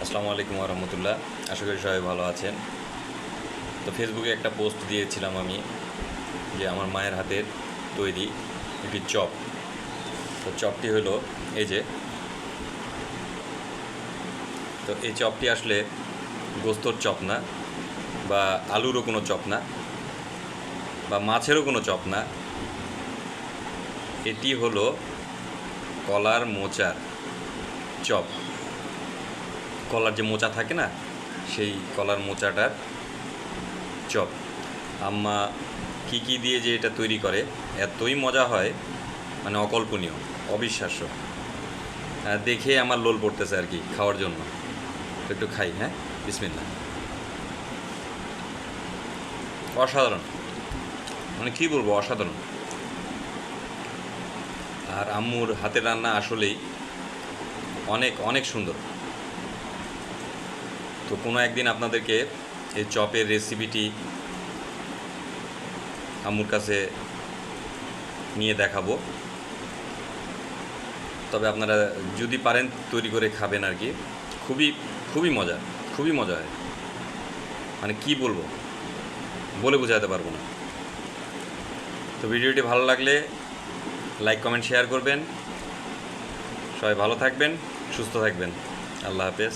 আসসালামু আলাইকুম রহমতুল্লাহ। আশা করি সবাই ভালো আছেন। তো ফেসবুকে একটা পোস্ট দিয়েছিলাম আমি যে আমার মায়ের হাতের তৈরি একটি চপ। তো চপটি হলো এই যে, তো এই চপটি আসলে গোস্তর চপ না, বা আলুরও কোনো চপ না, বা মাছেরও কোনো চপ না। এটি হলো কলার মোচার চপ। কলার যে মোচা থাকে না, সেই কলার মোচাটার চপ। আম্মা কী কী দিয়ে যে এটা তৈরি করে, এতই মজা হয়, মানে অকল্পনীয়, অবিশ্বাস্য। দেখে আমার লোল পড়তেছে আর কি খাওয়ার জন্য। একটু খাই, হ্যাঁ, বিসমিল্লাহ। অসাধারণ, মানে কী বলবো, অসাধারণ। আর আম্মুর হাতের রান্না আসলেই অনেক অনেক সুন্দর। তো কোনো একদিন আপনাদেরকে এই চপের রেসিপিটি আম্মুর কাছে নিয়ে দেখাবো। তবে আপনারা যদি পারেন তৈরি করে খাবেন আর কি। খুবই খুবই মজা, খুবই মজা হয়, মানে কি বলবো, বলে বোঝাতে পারবো না। তো ভিডিওটি ভালো লাগলে লাইক কমেন্ট শেয়ার করবেন। সবাই ভালো থাকবেন, সুস্থ থাকবেন। আল্লাহ হাফেজ।